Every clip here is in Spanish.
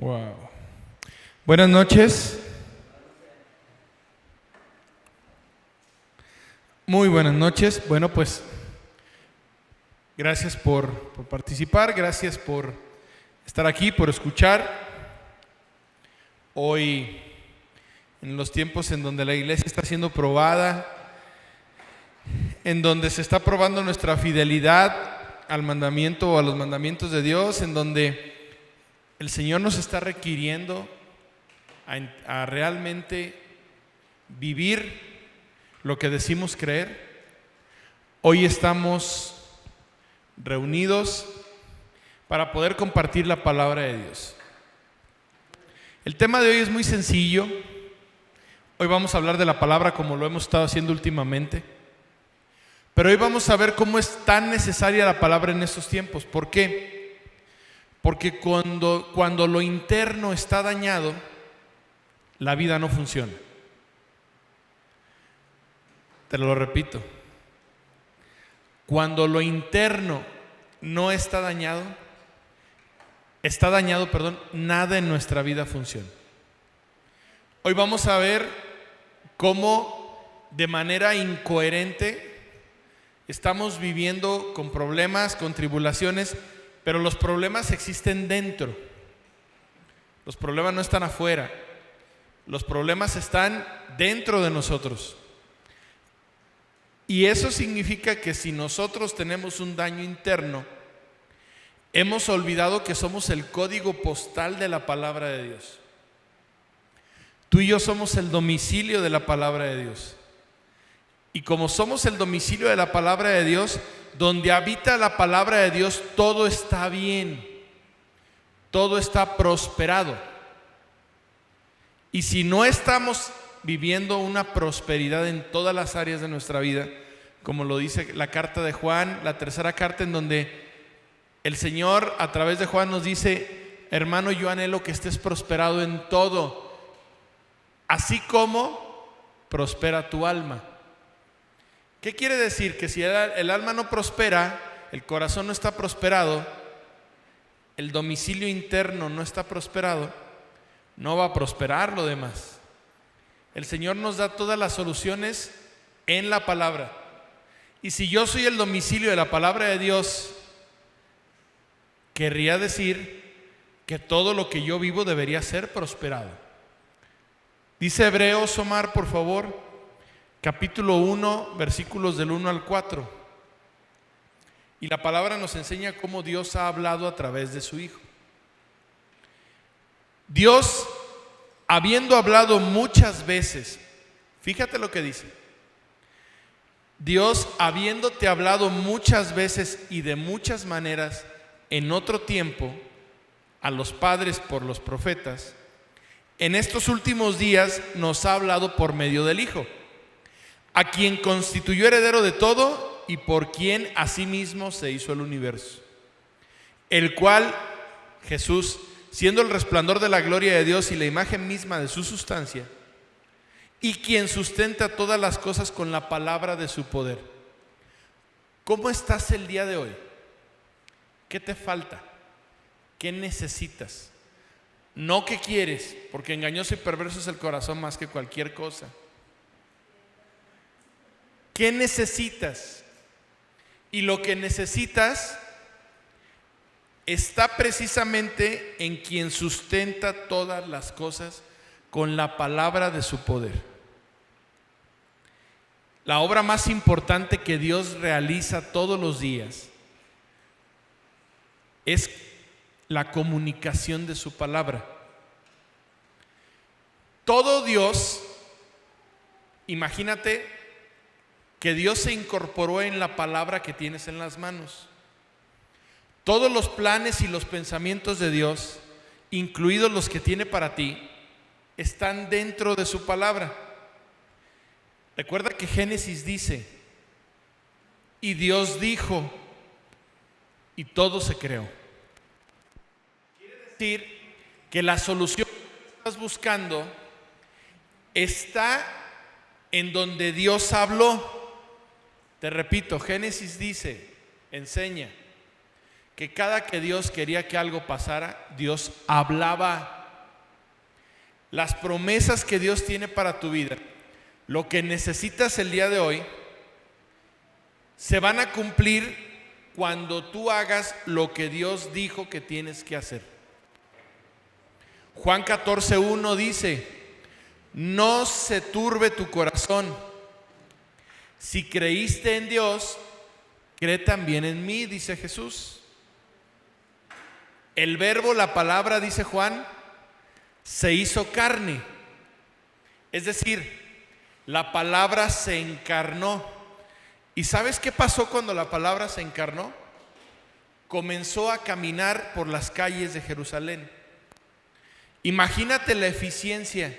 Wow. Buenas noches. Muy buenas noches. Bueno, pues gracias por participar, gracias por estar aquí, por escuchar. Hoy, en los tiempos en donde la iglesia está siendo probada, en donde se está probando nuestra fidelidad al mandamiento o a los mandamientos de Dios, en donde el Señor nos está requiriendo a realmente vivir lo que decimos creer. Hoy estamos reunidos para poder compartir la palabra de Dios. El tema de hoy es muy sencillo. Hoy vamos a hablar de la palabra como lo hemos estado haciendo últimamente. Pero hoy vamos a ver cómo es tan necesaria la palabra en estos tiempos. ¿Por qué? Porque cuando lo interno está dañado, la vida no funciona. Te lo repito. Cuando lo interno no está dañado, nada en nuestra vida funciona. Hoy vamos a ver cómo de manera incoherente estamos viviendo con problemas, con tribulaciones, pero los problemas existen dentro. Los problemas no están afuera. Los problemas están dentro de nosotros. Y eso significa que si nosotros tenemos un daño interno, hemos olvidado que somos el código postal de la palabra de Dios. Tú y yo somos el domicilio de la palabra de Dios. Y como somos el domicilio de la palabra de Dios, donde habita la palabra de Dios, todo está bien, todo está prosperado. Y si no estamos viviendo una prosperidad en todas las áreas de nuestra vida, como lo dice la carta de Juan, la tercera carta, en donde el Señor a través de Juan nos dice: hermano, yo anhelo que estés prosperado en todo, así como prospera tu alma. ¿Qué quiere decir? Que si el alma no prospera, el corazón no está prosperado, el domicilio interno no está prosperado, no va a prosperar lo demás. El Señor nos da todas las soluciones en la palabra. Y si yo soy el domicilio de la palabra de Dios, querría decir que todo lo que yo vivo debería ser prosperado. Dice Hebreos, Omar, por favor, capítulo 1, versículos del 1 al 4. Y la palabra nos enseña cómo Dios ha hablado a través de su Hijo. Dios, habiendo hablado muchas veces, fíjate lo que dice: Dios, habiéndote hablado muchas veces y de muchas maneras en otro tiempo a los padres por los profetas, en estos últimos días nos ha hablado por medio del Hijo, a quien constituyó heredero de todo y por quien asimismo se hizo el universo, el cual, Jesús, siendo el resplandor de la gloria de Dios y la imagen misma de su sustancia, y quien sustenta todas las cosas con la palabra de su poder. ¿Cómo estás el día de hoy? ¿Qué te falta? ¿Qué necesitas? No qué quieres, porque engañoso y perverso es el corazón más que cualquier cosa. ¿Qué necesitas? Y lo que necesitas está precisamente en quien sustenta todas las cosas con la palabra de su poder. La obra más importante que Dios realiza todos los días es la comunicación de su palabra. Todo Dios, imagínate que Dios se incorporó en la palabra que tienes en las manos. Todos los planes y los pensamientos de Dios, incluidos los que tiene para ti, están dentro de su palabra. Recuerda que Génesis dice: y Dios dijo, y todo se creó. Quiere decir que la solución que estás buscando está en donde Dios habló. Te repito, Génesis dice, enseña que cada que Dios quería que algo pasara, Dios hablaba. las promesas que Dios tiene para tu vida, lo que necesitas el día de hoy, se van a cumplir cuando tú hagas lo que Dios dijo que tienes que hacer. Juan 14:1 dice: no se turbe tu corazón. Si creíste en Dios, cree también en mí, dice Jesús. El verbo, la palabra, dice Juan, se hizo carne. Es decir, la palabra se encarnó. ¿Y sabes qué pasó cuando la palabra se encarnó? Comenzó a caminar por las calles de Jerusalén. Imagínate la eficiencia.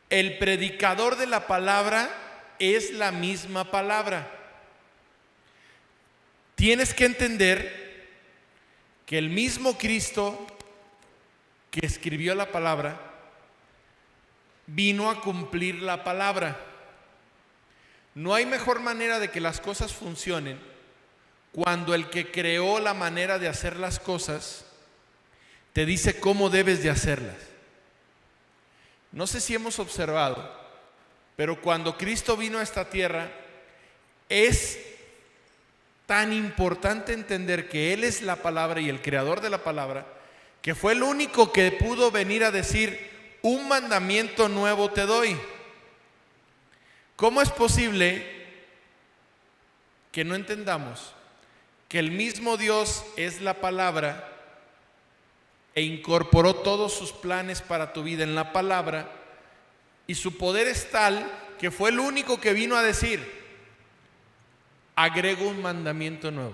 El predicador de la palabra es la misma palabra. Tienes que entender que el mismo Cristo que escribió la palabra vino a cumplir la palabra. No hay mejor manera de que las cosas funcionen cuando el que creó la manera de hacer las cosas te dice cómo debes de hacerlas. No sé si hemos observado, pero cuando Cristo vino a esta tierra, es tan importante entender que Él es la palabra y el creador de la palabra, que fue el único que pudo venir a decir: un mandamiento nuevo te doy. ¿Cómo es posible que no entendamos que el mismo Dios es la palabra e incorporó todos sus planes para tu vida en la palabra, y su poder es tal que fue el único que vino a decir: agrego un mandamiento nuevo?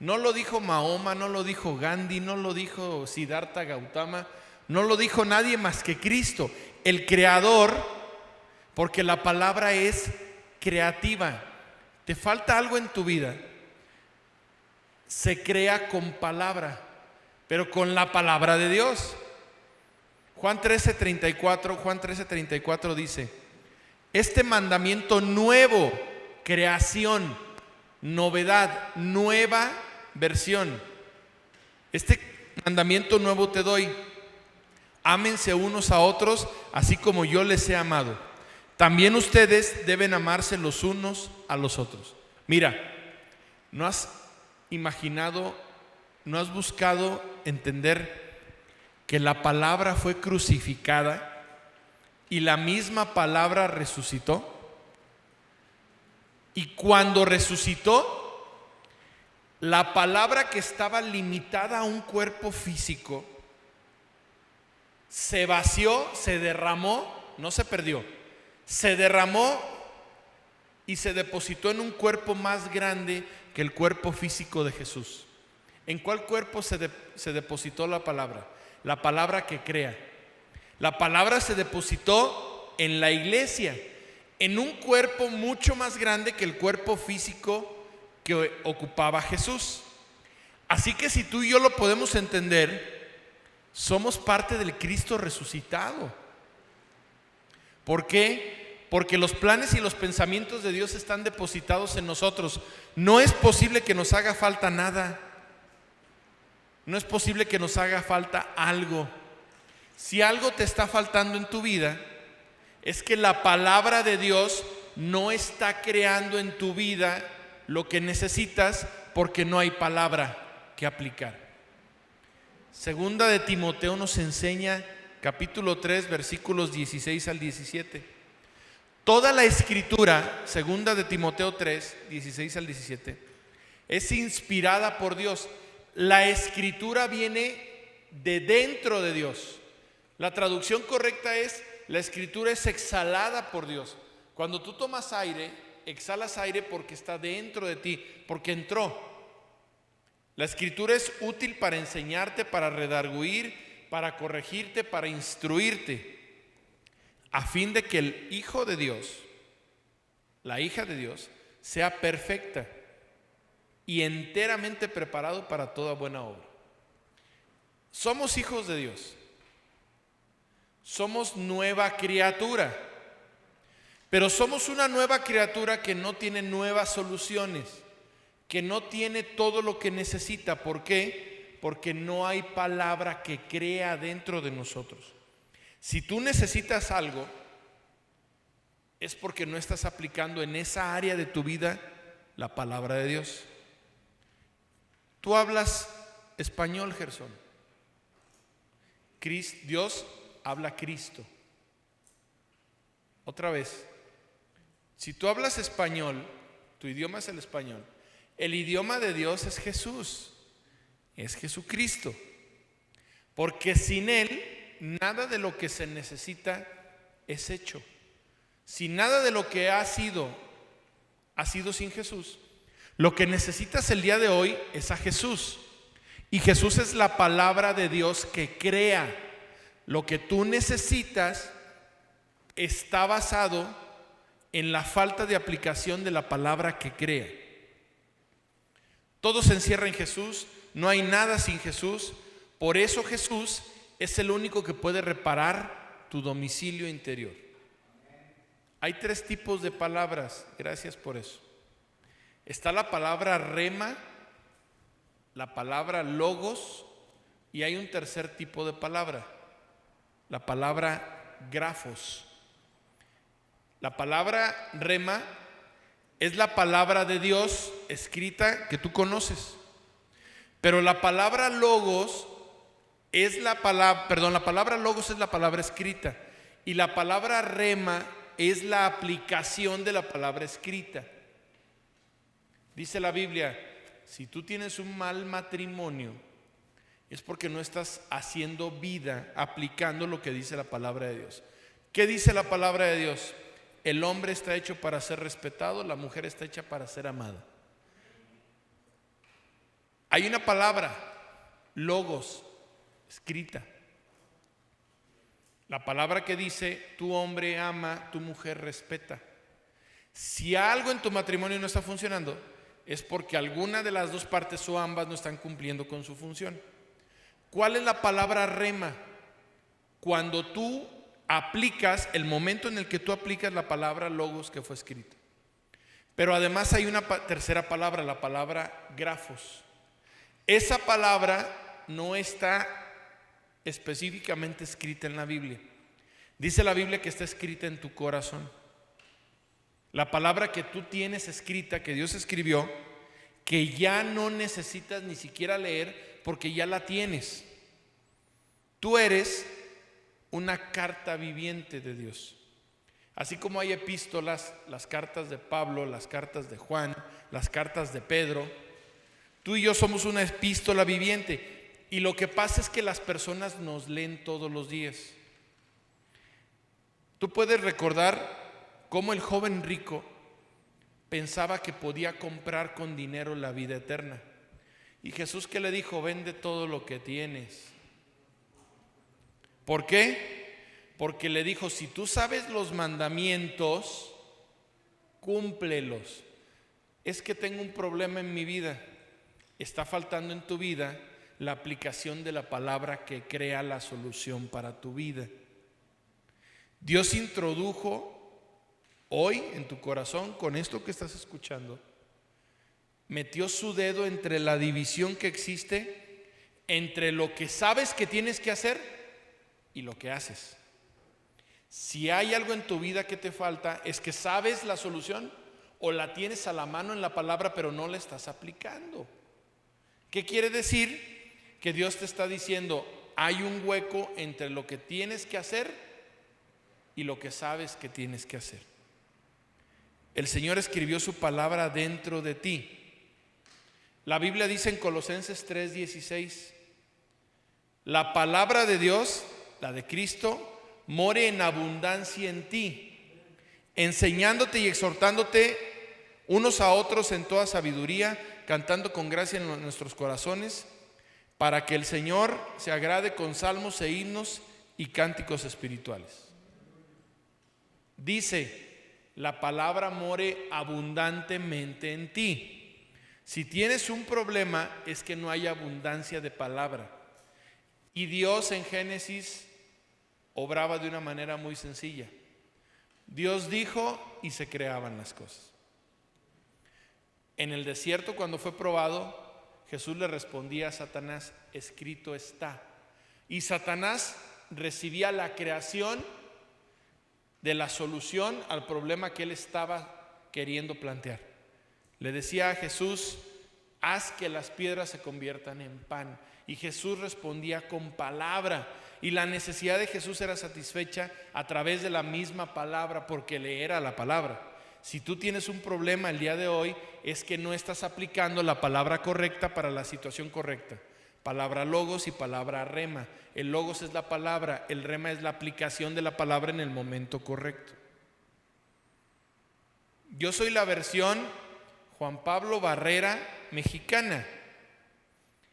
No lo dijo Mahoma, no lo dijo Gandhi, no lo dijo Siddhartha Gautama, no lo dijo nadie más que Cristo, el creador, porque la palabra es creativa. ¿Te falta algo en tu vida? Se crea con palabra, pero con la palabra de Dios. Juan 13:34 dice: este mandamiento nuevo, creación, novedad, nueva versión. Este mandamiento nuevo te doy: ámense unos a otros, así como yo les he amado. También ustedes deben amarse los unos a los otros. Mira, ¿no has imaginado, no has buscado entender que la palabra fue crucificada y la misma palabra resucitó? Y cuando resucitó, la palabra que estaba limitada a un cuerpo físico se vació, se derramó, no se perdió, se derramó y se depositó en un cuerpo más grande que el cuerpo físico de Jesús. ¿En cuál cuerpo se depositó la palabra? La palabra que crea. La palabra se depositó en la iglesia, en un cuerpo mucho más grande que el cuerpo físico que ocupaba Jesús. Así que si tú y yo lo podemos entender, somos parte del Cristo resucitado. ¿Por qué? Porque los planes y los pensamientos de Dios están depositados en nosotros. No es posible que nos haga falta nada. No es posible que nos haga falta algo. Si algo te está faltando en tu vida, es que la palabra de Dios no está creando en tu vida lo que necesitas, porque no hay palabra que aplicar. Segunda de Timoteo nos enseña, capítulo 3, versículos 16 al 17. Toda la escritura, segunda de Timoteo 3, 16 al 17, es inspirada por Dios. La escritura viene de dentro de Dios. La traducción correcta es: la escritura es exhalada por Dios. Cuando tú tomas aire, exhalas aire porque está dentro de ti, porque entró. La escritura es útil para enseñarte, para redarguir, para corregirte, para instruirte, a fin de que el Hijo de Dios, la hija de Dios, sea perfecta y enteramente preparado para toda buena obra. Somos hijos de Dios. Somos nueva criatura. Pero somos una nueva criatura que no tiene nuevas soluciones, que no tiene todo lo que necesita. ¿Por qué? Porque no hay palabra que crea dentro de nosotros. Si tú necesitas algo, es porque no estás aplicando en esa área de tu vida la palabra de Dios. Tú hablas español, Gerson. Dios habla Cristo. Otra vez, si tú hablas español, tu idioma es el español, el idioma de Dios es Jesús, es Jesucristo. Porque sin Él, nada de lo que se necesita es hecho. Si nada de lo que ha sido sin Jesús, lo que necesitas el día de hoy es a Jesús. Y Jesús es la palabra de Dios que crea. Lo que tú necesitas está basado en la falta de aplicación de la palabra que crea. Todo se encierra en Jesús, no hay nada sin Jesús. Por eso Jesús es el único que puede reparar tu domicilio interior. Hay 3 tipos de palabras, gracias por eso. Está la palabra rema, la palabra logos, y hay un tercer tipo de palabra, la palabra grafos. La palabra rema es la palabra de Dios escrita que tú conoces. Pero la palabra logos es la palabra logos es la palabra escrita. Y la palabra rema es la aplicación de la palabra escrita. Dice la Biblia, si tú tienes un mal matrimonio, es porque no estás haciendo vida, aplicando lo que dice la palabra de Dios. ¿Qué dice la palabra de Dios? El hombre está hecho para ser respetado, la mujer está hecha para ser amada. Hay una palabra, logos, escrita. La palabra que dice, tu hombre ama, tu mujer respeta. Si algo en tu matrimonio no está funcionando, es porque alguna de las 2 partes o ambas no están cumpliendo con su función. ¿Cuál es la palabra rema? Cuando tú aplicas, el momento en el que tú aplicas la palabra logos que fue escrita. Pero además hay una tercera palabra, la palabra grafos. Esa palabra no está específicamente escrita en la Biblia. Dice la Biblia que está escrita en tu corazón. La palabra que tú tienes escrita, que Dios escribió, que ya no necesitas ni siquiera leer porque ya la tienes. Tú eres una carta viviente de Dios. Así como hay epístolas, las cartas de Pablo, las cartas de Juan, las cartas de Pedro, tú y yo somos una epístola viviente. Y lo que pasa es que las personas nos leen todos los días. Tú puedes recordar cómo el joven rico pensaba que podía comprar con dinero la vida eterna. Y Jesús, ¿qué le dijo? Vende todo lo que tienes. ¿Por qué? Porque le dijo, si tú sabes los mandamientos, cúmplelos. Es que tengo un problema en mi vida. Está faltando en tu vida la aplicación de la palabra que crea la solución para tu vida. Dios introdujo hoy en tu corazón, con esto que estás escuchando, metió su dedo entre la división que existe entre lo que sabes que tienes que hacer y lo que haces. Si hay algo en tu vida que te falta, es que sabes la solución o la tienes a la mano en la palabra, pero no la estás aplicando. ¿Qué quiere decir? Que Dios te está diciendo, hay un hueco entre lo que tienes que hacer y lo que sabes que tienes que hacer. El Señor escribió su palabra dentro de ti. La Biblia dice en Colosenses 3:16, la palabra de Dios, la de Cristo, more en abundancia en ti, enseñándote y exhortándote unos a otros en toda sabiduría, cantando con gracia en nuestros corazones, para que el Señor se agrade con salmos e himnos y cánticos espirituales. Dice, la palabra more abundantemente en ti. Si tienes un problema, es que no hay abundancia de palabra. Y Dios en Génesis obraba de una manera muy sencilla. Dios dijo y se creaban las cosas. En el desierto, cuando fue probado, Jesús le respondía a Satanás: escrito está. Y Satanás recibía la creación de la solución al problema que él estaba queriendo plantear. Le decía a Jesús: haz que las piedras se conviertan en pan. Y Jesús respondía con palabra. Y la necesidad de Jesús era satisfecha a través de la misma palabra, porque le era la palabra. Si tú tienes un problema el día de hoy, es que no estás aplicando la palabra correcta para la situación correcta. Palabra logos y palabra rema. El logos es la palabra, el rema es la aplicación de la palabra en el momento correcto. Yo soy la versión Juan Pablo Barrera mexicana,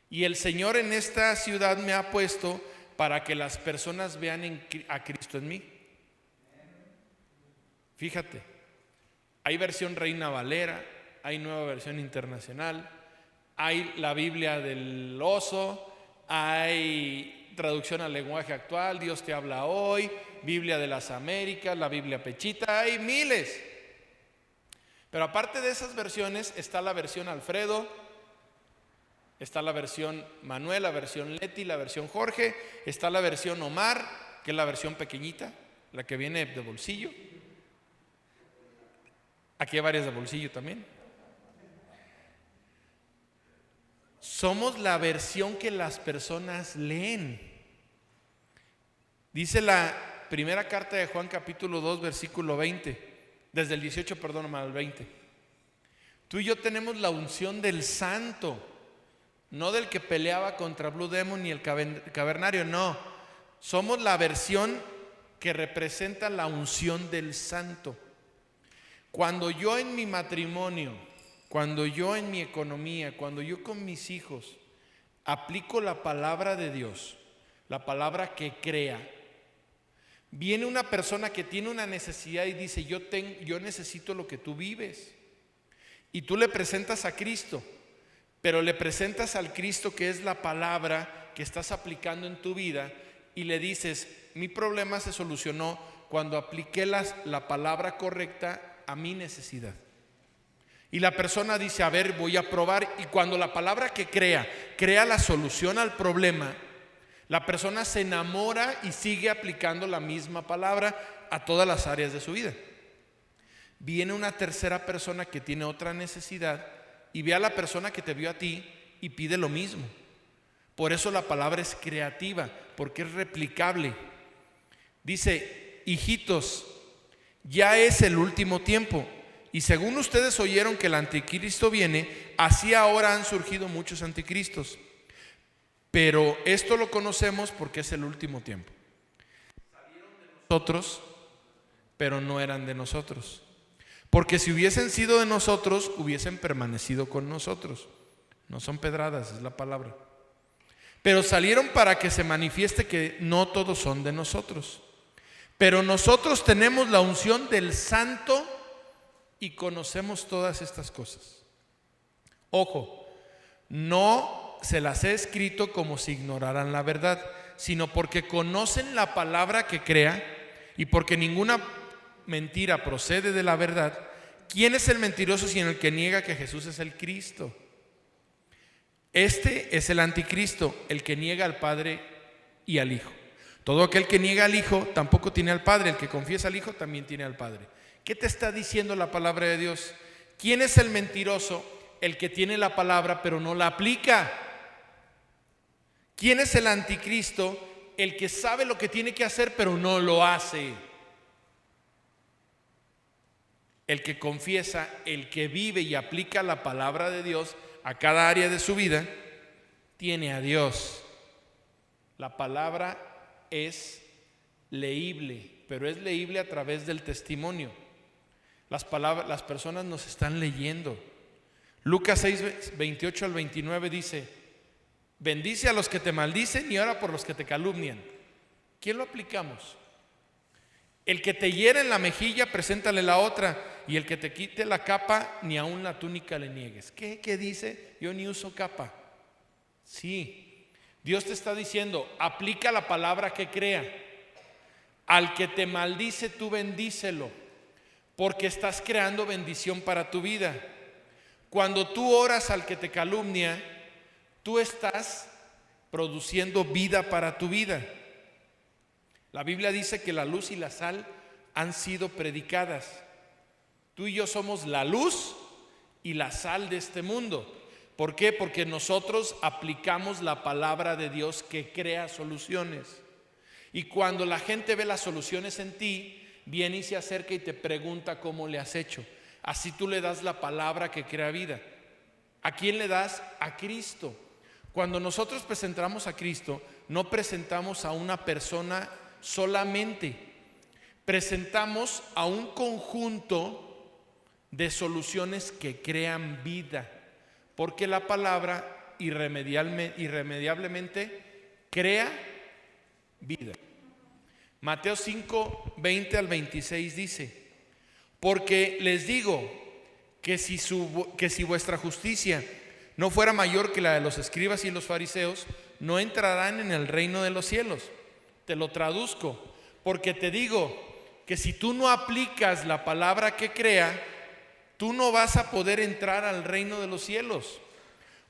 y el Señor en esta ciudad me ha puesto para que las personas vean a Cristo en mí. Fíjate, hay versión Reina Valera, hay nueva versión internacional, hay la Biblia del oso, hay traducción al lenguaje actual, Dios te habla hoy, Biblia de las Américas, la Biblia Pechita, hay miles. Pero aparte de esas versiones está la versión Alfredo, está la versión Manuel, la versión Leti, la versión Jorge, está la versión Omar, que es la versión pequeñita, la que viene de bolsillo. Aquí hay varias de bolsillo también. Somos la versión que las personas leen. Dice la primera carta de Juan capítulo 2 versículo 20, desde el 18, perdón, al 20. Tú y yo tenemos la unción del santo, no del que peleaba contra Blue Demon ni el cavernario, no. Somos la versión que representa la unción del santo. Cuando yo en mi matrimonio, cuando yo en mi economía, cuando yo con mis hijos aplico la palabra de Dios, la palabra que crea, viene una persona que tiene una necesidad y dice: yo necesito lo que tú vives. Y tú le presentas a Cristo, pero le presentas al Cristo que es la palabra que estás aplicando en tu vida, y le dices: mi problema se solucionó cuando apliqué la palabra correcta a mi necesidad. Y la persona dice: a ver, voy a probar. Y cuando la palabra que crea la solución al problema, la persona se enamora y sigue aplicando la misma palabra a todas las áreas de su vida. Viene una tercera persona que tiene otra necesidad y ve a la persona que te vio a ti y pide lo mismo. Por eso la palabra es creativa, porque es replicable. Dice: hijitos, ya es el último tiempo, y según ustedes oyeron que el anticristo viene, así ahora han surgido muchos anticristos. Pero esto lo conocemos porque es el último tiempo. Salieron de nosotros, pero no eran de nosotros. Porque si hubiesen sido de nosotros, hubiesen permanecido con nosotros. No son pedradas, es la palabra. Pero salieron para que se manifieste que no todos son de nosotros. Pero nosotros tenemos la unción del Santo y conocemos todas estas cosas. Ojo, no se las he escrito como si ignoraran la verdad, sino porque conocen la palabra que crea, y porque ninguna mentira procede de la verdad. ¿Quién es el mentiroso sino el que niega que Jesús es el Cristo? Este es el anticristo, el que niega al Padre y al Hijo. Todo aquel que niega al Hijo tampoco tiene al Padre. El que confiesa al Hijo también tiene al Padre. ¿Qué te está diciendo la palabra de Dios? ¿Quién es el mentiroso? El que tiene la palabra pero no la aplica. ¿Quién es el anticristo? El que sabe lo que tiene que hacer pero no lo hace. El que confiesa, el que vive y aplica la palabra de Dios a cada área de su vida, tiene a Dios. La palabra es leíble, pero es leíble a través del testimonio. Las personas nos están leyendo. Lucas 6, 28 al 29 dice: bendice a los que te maldicen y ora por los que te calumnian. ¿Quién lo aplicamos? El que te hiere en la mejilla, preséntale la otra, y el que te quite la capa, ni aun la túnica le niegues. ¿Qué dice? Yo ni uso capa. Sí, Dios te está diciendo: aplica la palabra que crea. Al que te maldice, tú bendícelo, porque estás creando bendición para tu vida. Cuando tú oras al que te calumnia, Tú estás produciendo vida para tu vida. La Biblia dice que la luz y la sal han sido predicadas. Tú y yo somos la luz y la sal de este mundo. ¿Por qué? Porque nosotros aplicamos la palabra de Dios que crea soluciones. Y cuando la gente ve las soluciones en ti, viene y se acerca y te pregunta cómo le has hecho. Así tú le das la palabra que crea vida. ¿A quién le das? A Cristo. Cuando nosotros presentamos a Cristo, no presentamos a una persona solamente. Presentamos a un conjunto de soluciones que crean vida. Porque la palabra irremediablemente crea vida. Mateo 5, 20 al 26 dice: porque les digo que si vuestra justicia no fuera mayor que la de los escribas y los fariseos, no entrarán en el reino de los cielos. Te lo traduzco: porque te digo que si tú no aplicas la palabra que crea, tú no vas a poder entrar al reino de los cielos.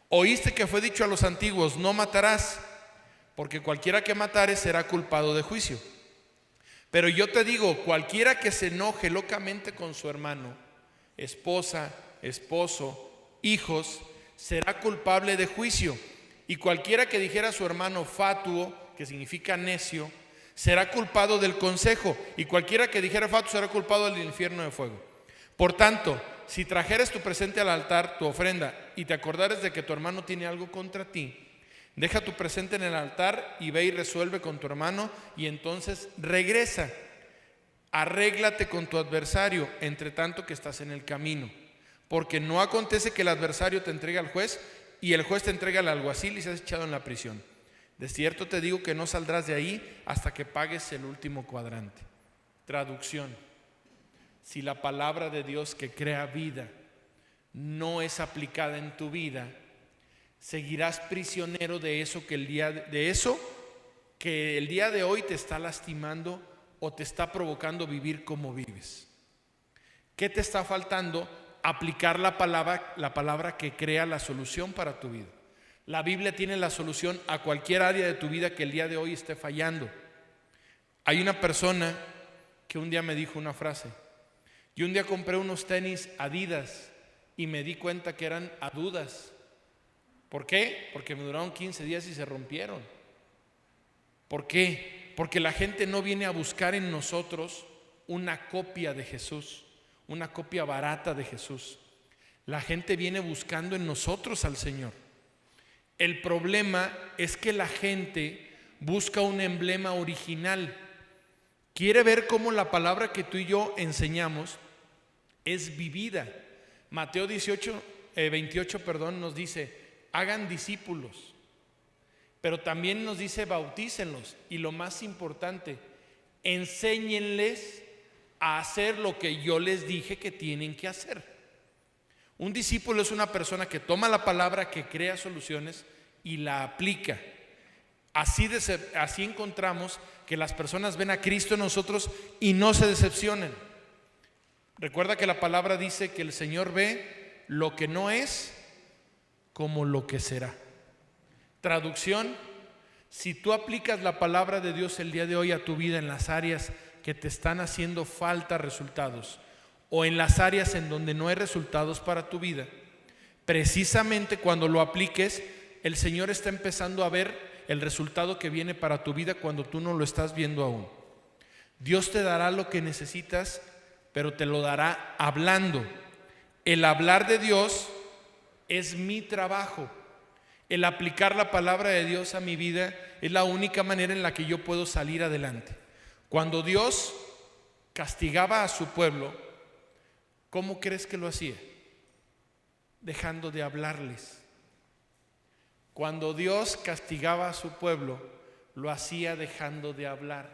Oíste que fue dicho a los antiguos: no matarás, porque cualquiera que matare será culpado de juicio. Pero yo te digo, cualquiera que se enoje locamente con su hermano, esposa, esposo, hijos, será culpable de juicio. Y cualquiera que dijera a su hermano fatuo, que significa necio, será culpado del consejo. Y cualquiera que dijera fatuo será culpado del infierno de fuego. Por tanto, si trajeres tu presente al altar, tu ofrenda, y te acordares de que tu hermano tiene algo contra ti, deja tu presente en el altar y ve y resuelve con tu hermano, y entonces regresa. Arréglate con tu adversario entre tanto que estás en el camino, porque no acontece que el adversario te entregue al juez y el juez te entregue al alguacil y seas echado en la prisión. De cierto te digo que no saldrás de ahí hasta que pagues el último cuadrante. Traducción: si la palabra de Dios que crea vida no es aplicada en tu vida, seguirás prisionero de eso que el día de hoy te está lastimando o te está provocando vivir como vives. ¿Qué te está faltando? Aplicar la palabra que crea la solución para tu vida. La Biblia tiene la solución a cualquier área de tu vida que el día de hoy esté fallando. Hay una persona que un día me dijo una frase: yo un día compré unos tenis Adidas y me di cuenta que eran Adudas. ¿Por qué? Porque me duraron 15 días y se rompieron. ¿Por qué? Porque la gente no viene a buscar en nosotros una copia de Jesús, una copia barata de Jesús. La gente viene buscando en nosotros al Señor. El problema es que la gente busca un emblema original. Quiere ver cómo la palabra que tú y yo enseñamos es vivida. Mateo 28 nos dice: hagan discípulos. Pero también nos dice: bautícenlos. Y lo más importante, enséñenles a hacer lo que yo les dije que tienen que hacer. Un discípulo es una persona que toma la palabra, que crea soluciones y la aplica. Así encontramos que las personas ven a Cristo en nosotros y no se decepcionen. Recuerda que la palabra dice que el Señor ve lo que no es como lo que será. Traducción: si tú aplicas la palabra de Dios el día de hoy a tu vida en las áreas que te están haciendo falta resultados, o en las áreas en donde no hay resultados para tu vida, precisamente cuando lo apliques, el Señor está empezando a ver el resultado que viene para tu vida cuando tú no lo estás viendo aún. Dios te dará lo que necesitas, pero te lo dará hablando. El hablar de Dios es mi trabajo. El aplicar la palabra de Dios a mi vida es la única manera en la que yo puedo salir adelante. Cuando Dios castigaba a su pueblo, ¿cómo crees que lo hacía? Dejando de hablarles. Cuando Dios castigaba a su pueblo, lo hacía dejando de hablar.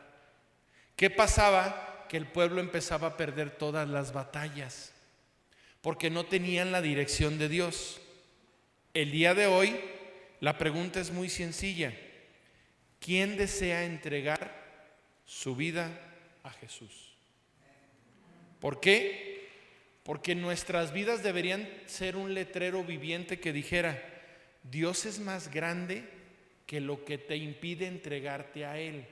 ¿Qué pasaba? Que el pueblo empezaba a perder todas las batallas, porque no tenían la dirección de Dios. El día de hoy, la pregunta es muy sencilla: ¿quién desea entregar su vida a Jesús? ¿Por qué? Porque nuestras vidas deberían ser un letrero viviente que dijera: Dios es más grande que lo que te impide entregarte a Él.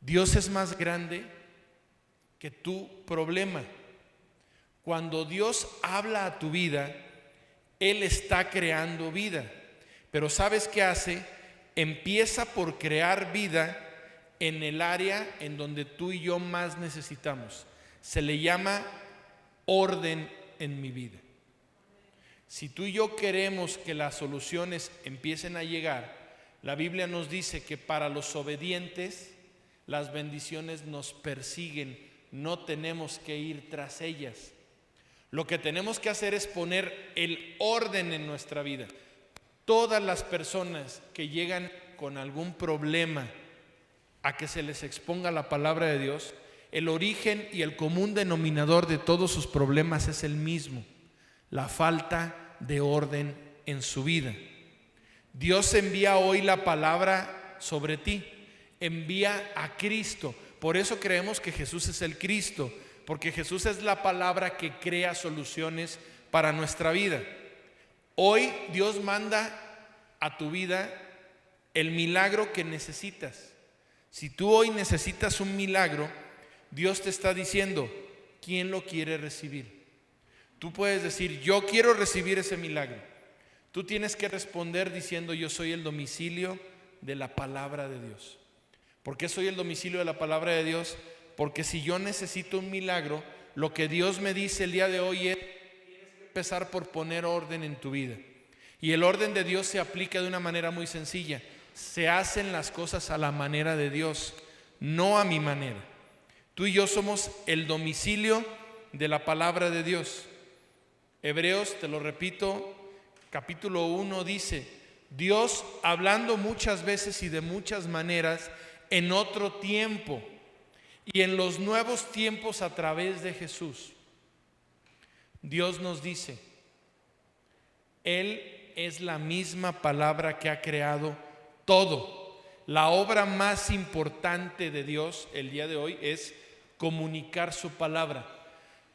Dios es más grande que tu problema. Cuando Dios habla a tu vida, Él está creando vida. Pero ¿sabes qué hace? Empieza por crear vida en el área en donde tú y yo más necesitamos. Se le llama orden en mi vida. Si tú y yo queremos que las soluciones empiecen a llegar, la Biblia nos dice que para los obedientes las bendiciones nos persiguen, no tenemos que ir tras ellas. Lo que tenemos que hacer es poner el orden en nuestra vida. Todas las personas que llegan con algún problema a que se les exponga la palabra de Dios, el origen y el común denominador de todos sus problemas es el mismo: la falta de orden en su vida. Dios envía hoy la palabra sobre ti, envía a Cristo. Por eso creemos que Jesús es el Cristo, porque Jesús es la palabra que crea soluciones para nuestra vida. Hoy Dios manda a tu vida el milagro que necesitas. Si tú hoy necesitas un milagro, Dios te está diciendo, ¿quién lo quiere recibir? Tú puedes decir, yo quiero recibir ese milagro. Tú tienes que responder diciendo, yo soy el domicilio de la palabra de Dios. ¿Por qué soy el domicilio de la palabra de Dios? Porque si yo necesito un milagro, lo que Dios me dice el día de hoy es, tienes que empezar por poner orden en tu vida. Y el orden de Dios se aplica de una manera muy sencilla. Se hacen las cosas a la manera de Dios, no a mi manera. Tú y yo somos el domicilio de la palabra de Dios. Hebreos, te lo repito, capítulo 1 dice, Dios hablando muchas veces y de muchas maneras en otro tiempo y en los nuevos tiempos a través de Jesús. Dios nos dice, Él es la misma palabra que ha creado todo. La obra más importante de Dios el día de hoy es comunicar su palabra.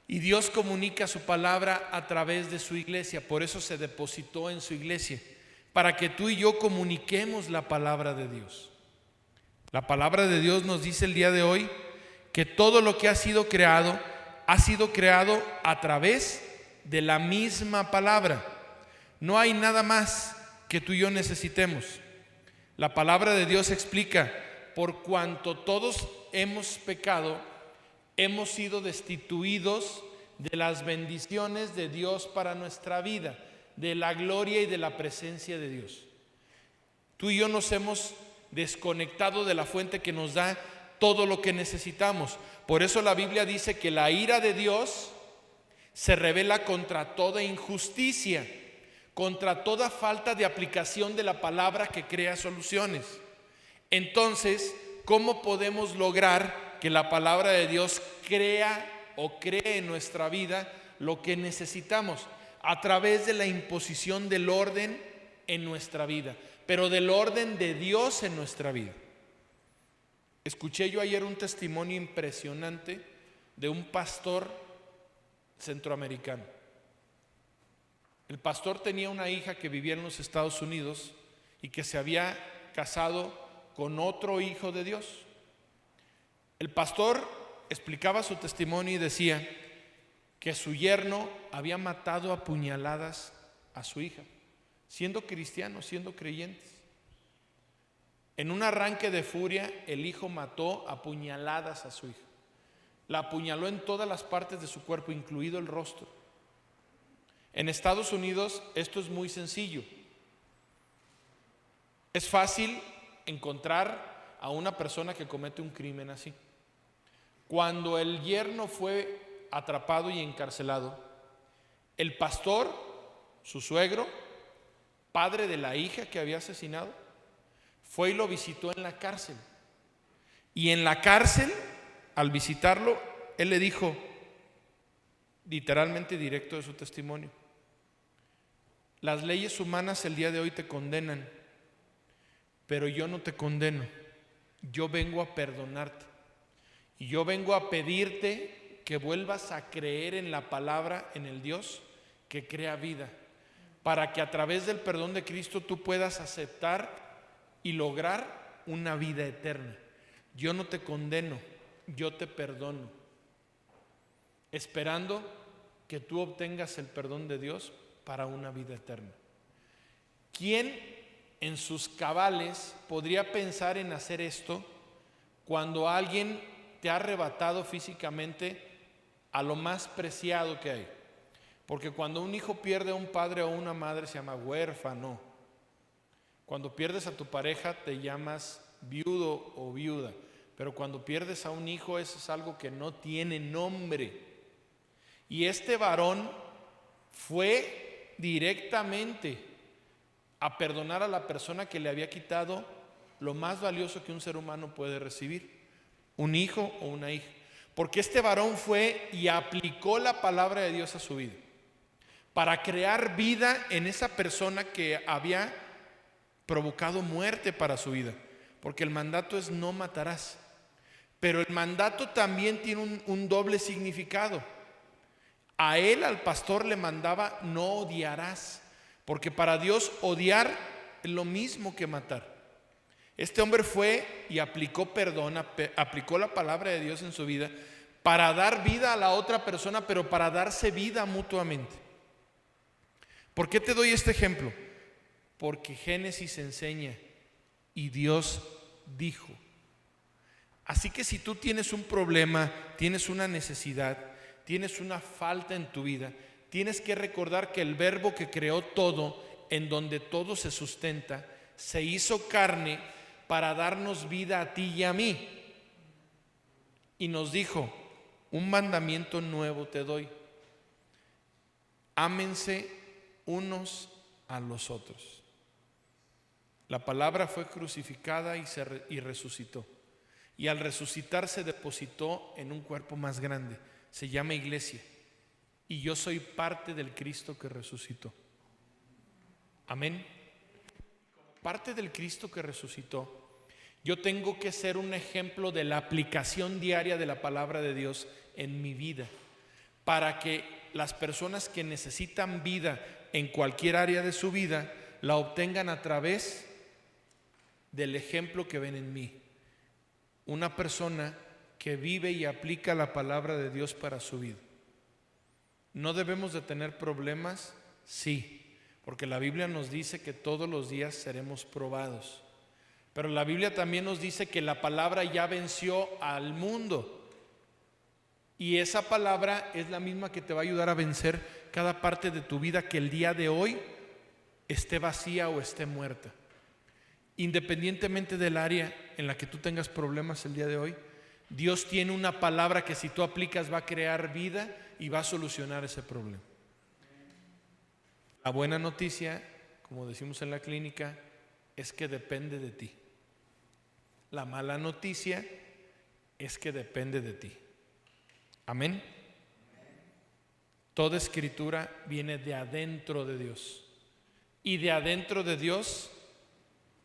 Y Dios comunica su palabra a través de su iglesia. Por eso se depositó en su iglesia, para que tú y yo comuniquemos la palabra de Dios. La palabra de Dios nos dice el día de hoy que todo lo que ha sido creado a través de la misma palabra. No hay nada más que tú y yo necesitemos. La palabra de Dios explica, por cuanto todos hemos pecado, hemos sido destituidos de las bendiciones de Dios para nuestra vida, de la gloria y de la presencia de Dios. Tú y yo nos hemos desconectado de la fuente que nos da todo lo que necesitamos. Por eso la Biblia dice que la ira de Dios se revela contra toda injusticia, contra toda falta de aplicación de la palabra que crea soluciones. Entonces, ¿cómo podemos lograr que la palabra de Dios cree en nuestra vida lo que necesitamos? A través de la imposición del orden en nuestra vida, pero del orden de Dios en nuestra vida. Escuché yo ayer un testimonio impresionante de un pastor centroamericano. El pastor tenía una hija que vivía en los Estados Unidos y que se había casado con otro hijo de Dios. El pastor explicaba su testimonio y decía que su yerno había matado a puñaladas a su hija, siendo cristianos, siendo creyentes. En un arranque de furia, el hijo mató a puñaladas a su hija. La apuñaló en todas las partes de su cuerpo, incluido el rostro. En Estados Unidos esto es muy sencillo. Es fácil encontrar a una persona que comete un crimen así. Cuando el yerno fue atrapado y encarcelado, el pastor, su suegro, padre de la hija que había asesinado, fue y lo visitó en la cárcel. Y en la cárcel, al visitarlo, él le dijo, literalmente directo de su testimonio, las leyes humanas el día de hoy te condenan, pero yo no te condeno, yo vengo a perdonarte. Y yo vengo a pedirte que vuelvas a creer en la palabra, en el Dios que crea vida. para que a través del perdón de Cristo tú puedas aceptar y lograr una vida eterna. Yo no te condeno, yo te perdono, esperando que tú obtengas el perdón de Dios para una vida eterna. ¿Quién en sus cabales podría pensar en hacer esto cuando alguien te ha arrebatado físicamente a lo más preciado que hay? Porque cuando un hijo pierde a un padre o una madre se llama huérfano. Cuando pierdes a tu pareja te llamas viudo o viuda. Pero cuando pierdes a un hijo, eso es algo que no tiene nombre. Y este varón fue directamente a perdonar a la persona que le había quitado lo más valioso que un ser humano puede recibir, un hijo o una hija. Porque este varón fue y aplicó la palabra de Dios a su vida, para crear vida en esa persona que había provocado muerte para su vida. Porque el mandato es no matarás. Pero el mandato también tiene un doble significado. A él, al pastor, le mandaba no odiarás. Porque para Dios odiar es lo mismo que matar. Este hombre fue y aplicó perdón, aplicó la palabra de Dios en su vida para dar vida a la otra persona, pero para darse vida mutuamente. ¿Por qué te doy este ejemplo? Porque Génesis enseña y Dios dijo. Así que si tú tienes un problema, tienes una necesidad, tienes una falta en tu vida, tienes que recordar que el Verbo que creó todo, en donde todo se sustenta, se hizo carne para darnos vida a ti y a mí. Y nos dijo: un mandamiento nuevo te doy. Ámense unos a los otros. La palabra fue crucificada y resucitó. Y al resucitar se depositó en un cuerpo más grande. Se llama iglesia. Y yo soy parte del Cristo que resucitó. Amén. Parte del Cristo que resucitó, yo tengo que ser un ejemplo de la aplicación diaria de la palabra de Dios en mi vida, para que las personas que necesitan vida en cualquier área de su vida la obtengan a través del ejemplo que ven en mí. Una persona que vive y aplica la palabra de Dios para su vida. ¿No debemos de tener problemas? Sí, porque la Biblia nos dice que todos los días seremos probados. Pero la Biblia también nos dice que la palabra ya venció al mundo. Y esa palabra es la misma que te va a ayudar a vencer cada parte de tu vida que el día de hoy esté vacía o esté muerta. Independientemente del área en la que tú tengas problemas el día de hoy, Dios tiene una palabra que si tú aplicas va a crear vida y va a solucionar ese problema. La buena noticia, como decimos en la clínica, es que depende de ti. La mala noticia es que depende de ti. Amén. Toda escritura viene de adentro de Dios. Y de adentro de Dios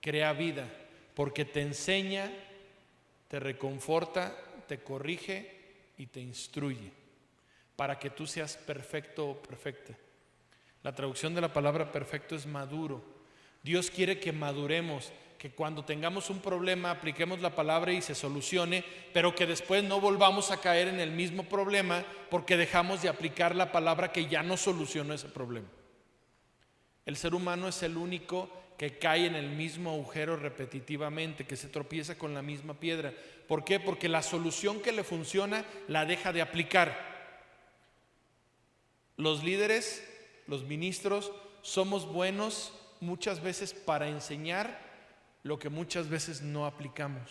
crea vida, porque te enseña, te reconforta, te corrige y te instruye, para que tú seas perfecto o perfecta. La traducción de la palabra perfecto es maduro. Dios quiere que maduremos, que cuando tengamos un problema apliquemos la palabra y se solucione, pero que después no volvamos a caer en el mismo problema porque dejamos de aplicar la palabra que ya no solucionó ese problema. El ser humano es el único que cae en el mismo agujero repetitivamente, que se tropieza con la misma piedra. ¿Por qué? Porque la solución que le funciona la deja de aplicar. Los líderes, los ministros, somos buenos muchas veces para enseñar lo que muchas veces no aplicamos.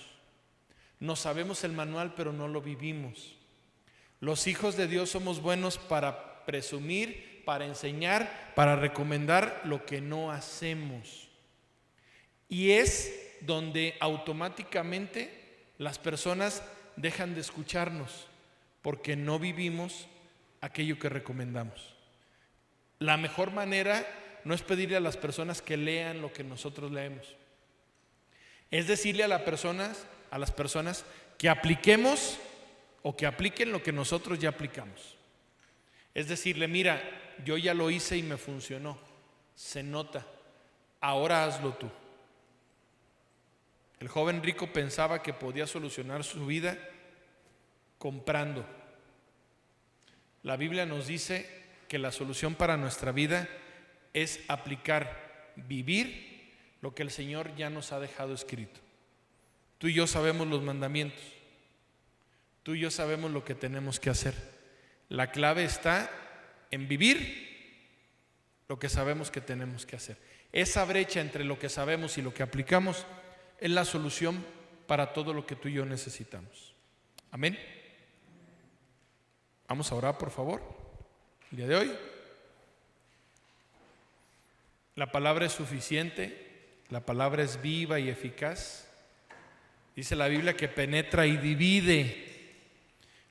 No sabemos el manual, pero no lo vivimos. Los hijos de Dios somos buenos para presumir, para enseñar, para recomendar lo que no hacemos. Y es donde automáticamente las personas dejan de escucharnos, porque no vivimos aquello que recomendamos. La mejor manera no es pedirle a las personas que lean lo que nosotros leemos. Es decirle a las personas que apliquemos o que apliquen lo que nosotros ya aplicamos. Es decirle: mira, yo ya lo hice y me funcionó. se nota, ahora hazlo tú. El joven rico pensaba que podía solucionar su vida comprando. La Biblia nos dice que la solución para nuestra vida es aplicar, vivir lo que el Señor ya nos ha dejado escrito. Tú y yo sabemos los mandamientos. Tú y yo sabemos lo que tenemos que hacer. La clave está en vivir lo que sabemos que tenemos que hacer. Esa brecha entre lo que sabemos y lo que aplicamos es la solución para todo lo que tú y yo necesitamos. Amén. Vamos a orar, por favor. El día de hoy la palabra es suficiente, la palabra es viva y eficaz. Dice la Biblia que penetra y divide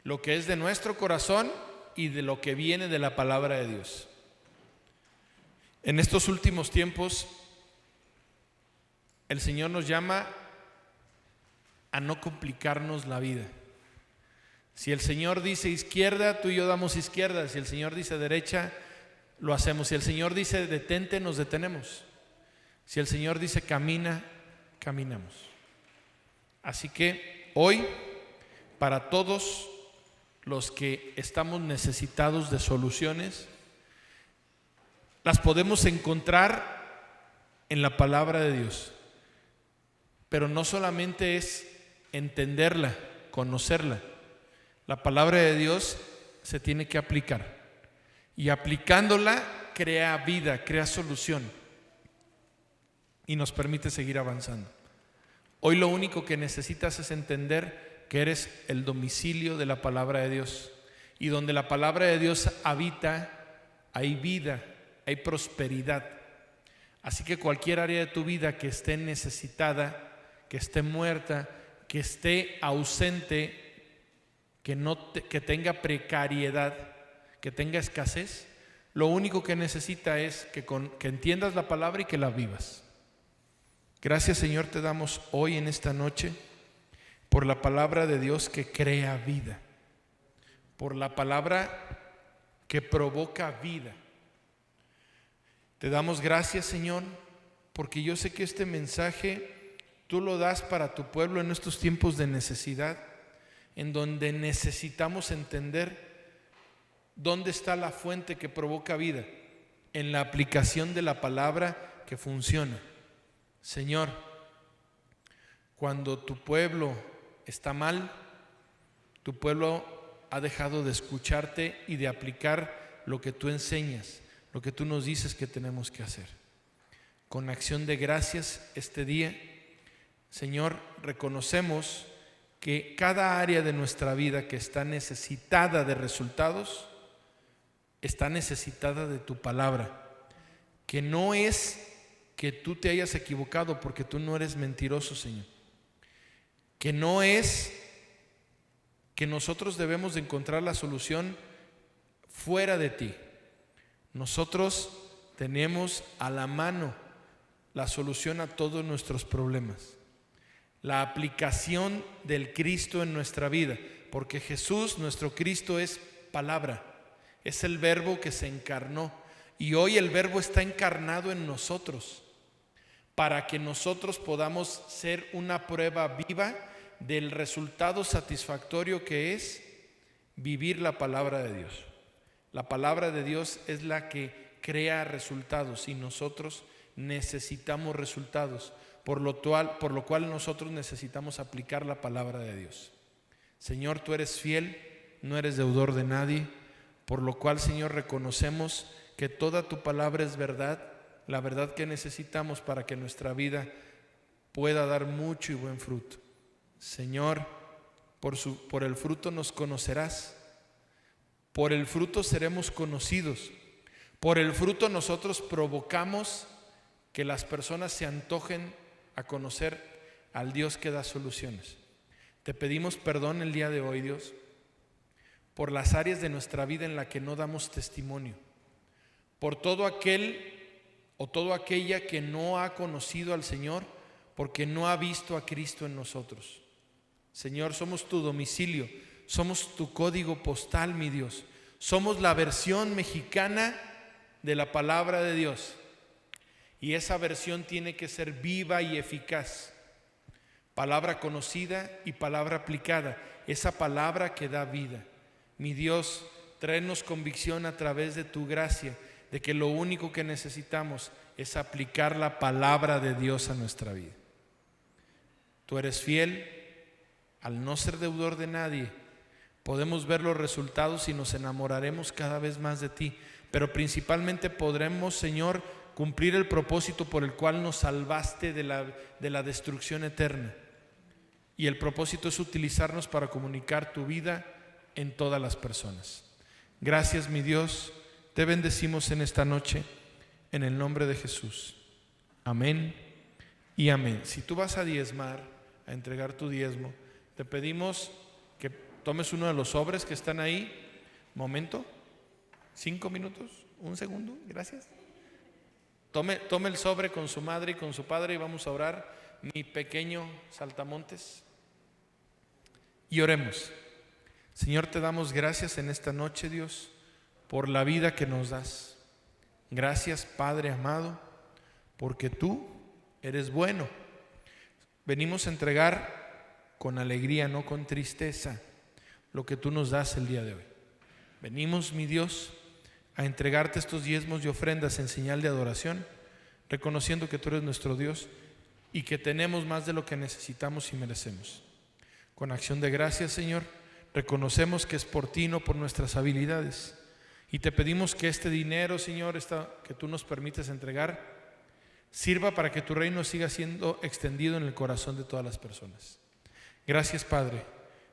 lo que es de nuestro corazón y de lo que viene de la palabra de Dios. En estos últimos tiempos, el Señor nos llama a no complicarnos la vida. Si el Señor dice izquierda, tú y yo damos izquierda. Si el Señor dice derecha, lo hacemos. Si el Señor dice detente, nos detenemos. Si el Señor dice camina, caminamos. Así que hoy, para todos los que estamos necesitados de soluciones, las podemos encontrar en la palabra de Dios. Pero no solamente es entenderla, conocerla. La palabra de Dios se tiene que aplicar. Y aplicándola crea vida, crea solución. Y nos permite seguir avanzando. Hoy lo único que necesitas es entender que eres el domicilio de la palabra de Dios. Y donde la palabra de Dios habita, hay vida, hay prosperidad. Así que cualquier área de tu vida que esté necesitada, que esté muerta, que esté ausente, que tenga precariedad, que tenga escasez, lo único que necesita es que entiendas la palabra y que la vivas. Gracias, Señor, te damos hoy en esta noche por la palabra de Dios que crea vida, por la palabra que provoca vida. Te damos gracias, Señor, porque yo sé que este mensaje tú lo das para tu pueblo en estos tiempos de necesidad, en donde necesitamos entender dónde está la fuente que provoca vida, en la aplicación de la palabra que funciona. Señor, cuando tu pueblo está mal, tu pueblo ha dejado de escucharte y de aplicar lo que tú enseñas, lo que tú nos dices que tenemos que hacer. Con acción de gracias este día, Señor, reconocemos que cada área de nuestra vida que está necesitada de resultados, está necesitada de tu palabra, que no es que tú te hayas equivocado, porque tú no eres mentiroso, Señor, que no es que nosotros debemos de encontrar la solución fuera de ti. Nosotros tenemos a la mano la solución a todos nuestros problemas, la aplicación del Cristo en nuestra vida, porque Jesús, nuestro Cristo, es palabra, es el verbo que se encarnó, y hoy el verbo está encarnado en nosotros para que nosotros podamos ser una prueba viva del resultado satisfactorio que es vivir la palabra de Dios. La palabra de Dios es la que crea resultados y nosotros necesitamos resultados, por lo cual nosotros necesitamos aplicar la palabra de Dios. Señor, tú eres fiel, no eres deudor de nadie, por lo cual, Señor, reconocemos que toda tu palabra es verdad, la verdad que necesitamos para que nuestra vida pueda dar mucho y buen fruto. Señor, por el fruto nos conocerás, por el fruto seremos conocidos, por el fruto nosotros provocamos que las personas se antojen a conocer al Dios que da soluciones. Te pedimos perdón el día de hoy, Dios, por las áreas de nuestra vida en la que no damos testimonio, por todo aquel o toda aquella que no ha conocido al Señor porque no ha visto a Cristo en nosotros. Señor, somos tu domicilio, somos tu código postal, mi Dios. Somos la versión mexicana de la palabra de Dios. y esa versión tiene que ser viva y eficaz. Palabra conocida y palabra aplicada, esa palabra que da vida. Mi Dios, tráenos convicción a través de tu gracia de que lo único que necesitamos es aplicar la palabra de Dios a nuestra vida. Tú eres fiel, al no ser deudor de nadie, podemos ver los resultados y nos enamoraremos cada vez más de ti, pero principalmente podremos, Señor, cumplir el propósito por el cual nos salvaste de la destrucción eterna. Y el propósito es utilizarnos para comunicar tu vida en todas las personas. Gracias, mi Dios, te bendecimos en esta noche, en el nombre de Jesús. Amén y amén. Si tú vas a diezmar, a entregar tu diezmo, te pedimos que tomes uno de los sobres que están ahí. Momento, 5 minutos, 1 segundo, gracias. Tome el sobre con su madre y con su padre y vamos a orar, mi pequeño saltamontes. Y oremos. Señor, te damos gracias en esta noche, Dios, por la vida que nos das. Gracias, Padre amado, porque tú eres bueno. Venimos a entregar con alegría, no con tristeza, lo que tú nos das el día de hoy. Venimos, mi Dios, a entregarte estos diezmos y ofrendas en señal de adoración, reconociendo que tú eres nuestro Dios y que tenemos más de lo que necesitamos y merecemos. Con acción de gracias, Señor, reconocemos que es por ti, no por nuestras habilidades. Y te pedimos que este dinero, Señor, que tú nos permites entregar, sirva para que tu reino siga siendo extendido en el corazón de todas las personas. Gracias, Padre.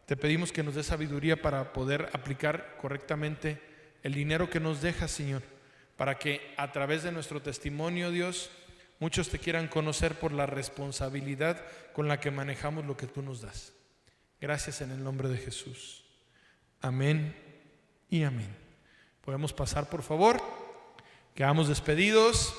Te pedimos que nos dé sabiduría para poder aplicar correctamente el dinero que nos dejas, Señor, para que a través de nuestro testimonio, Dios, muchos te quieran conocer por la responsabilidad con la que manejamos lo que tú nos das. Gracias en el nombre de Jesús. Amén y amén. Podemos pasar, por favor. Quedamos despedidos.